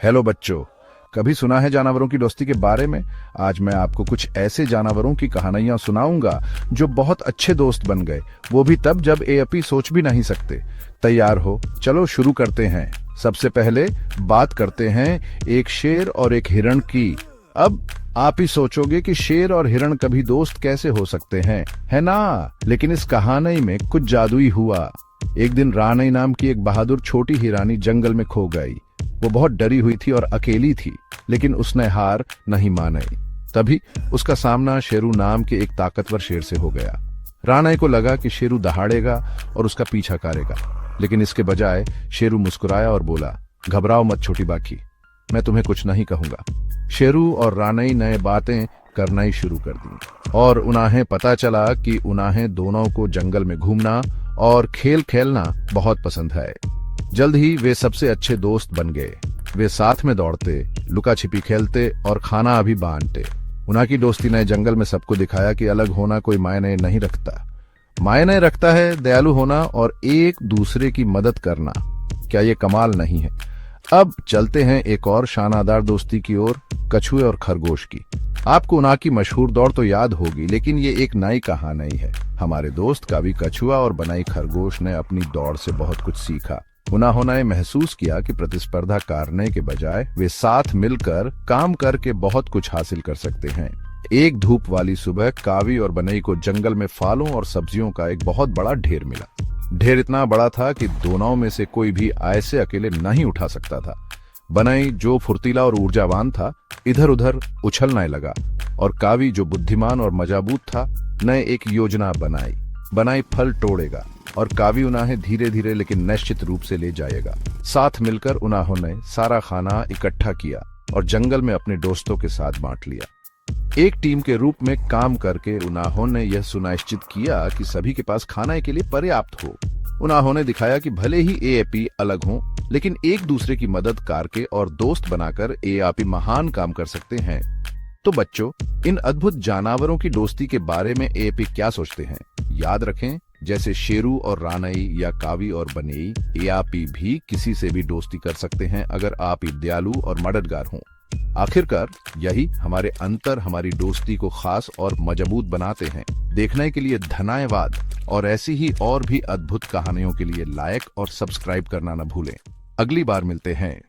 Hello बच्चों, कभी सुना है जानवरों की दोस्ती के बारे में। आज मैं आपको कुछ ऐसे जानवरों की कहानियां सुनाऊंगा जो बहुत अच्छे दोस्त बन गए, वो भी तब जब एएपी सोच भी नहीं सकते। तैयार हो? चलो शुरू करते हैं। सबसे पहले बात करते हैं एक शेर और एक हिरण की। अब आप ही सोचोगे कि शेर और हिरण कभी दोस्त कैसे हो सकते हैं, है ना? लेकिन इस कहानी में कुछ जादुई हुआ। एक दिन रानी नाम की एक बहादुर छोटी हिरानी जंगल में खो गई। वो बहुत डरी हुई थी और अकेली थी, लेकिन उसने हार नहीं मानी। तभी उसका सामना शेरू नाम के एक ताकतवर शेर से हो गया। रानी को लगा कि शेरू दहाड़ेगा और उसका पीछा करेगा, लेकिन इसके बजाय शेरू मुस्कुराया और बोला, घबराओ मत छोटी बाकी, मैं तुम्हें कुछ नहीं कहूंगा। शेरू और रानी नए बातें करना ही शुरू कर दी और उन्हें पता चला कि उन्हें दोनों को जंगल में घूमना और खेल खेलना बहुत पसंद है। जल्द ही वे सबसे अच्छे दोस्त बन गए। वे साथ में दौड़ते, लुका छिपी खेलते और खाना भी बांटते। उनकी दोस्ती ने जंगल में सबको दिखाया कि अलग होना कोई मायने नहीं रखता। मायने रखता है दयालु होना और एक दूसरे की मदद करना। क्या ये कमाल नहीं है? अब चलते हैं एक और शानदार दोस्ती की ओर, कछुए और खरगोश की। आपको उनकी मशहूर दौड़ तो याद होगी, लेकिन ये एक नई कहानी है। हमारे दोस्त कावी कछुआ और बनाई खरगोश ने अपनी दौड़ से बहुत कुछ सीखा। उन्होंने महसूस किया कि प्रतिस्पर्धा करने के बजाय वे साथ मिलकर काम करके बहुत कुछ हासिल कर सकते हैं। एक धूप वाली सुबह कावी और बनई को जंगल में फलों और सब्जियों का एक बहुत बड़ा ढेर मिला। ढेर इतना बड़ा था कि दोनों में से कोई भी ऐसे अकेले नहीं उठा सकता था। बनई, जो फुर्तीला और ऊर्जावान था, इधर उधर उछलने लगा और कावी, जो बुद्धिमान और मजबूत था, ने एक योजना बनाई। बनाई फल तोड़ेगा और कावी उन्हें धीरे धीरे लेकिन निश्चित रूप से ले जाएगा। साथ मिलकर उन्होंने सारा खाना इकट्ठा किया और जंगल में अपने दोस्तों के साथ बांट लिया। एक टीम के रूप में काम करके उन्होंने यह सुनिश्चित किया कि सभी के पास खाने के लिए पर्याप्त हो। उन्होंने दिखाया कि भले ही एएपी अलग हों, लेकिन एक दूसरे की मदद करके और दोस्त बनाकर एएपी महान काम कर सकते हैं। तो बच्चों, इन अद्भुत जानवरों की दोस्ती के बारे में एएपी क्या सोचते हैं? याद रखें, जैसे शेरू और रानी या कावी और बनई, एएपी भी किसी से भी दोस्ती कर सकते हैं अगर आप दयालु और मददगार हों। आखिरकार यही हमारे अंतर हमारी दोस्ती को खास और मजबूत बनाते हैं। देखने के लिए धन्यवाद और ऐसी ही और भी अद्भुत कहानियों के लिए लाइक और सब्सक्राइब करना न भूलें। अगली बार मिलते हैं।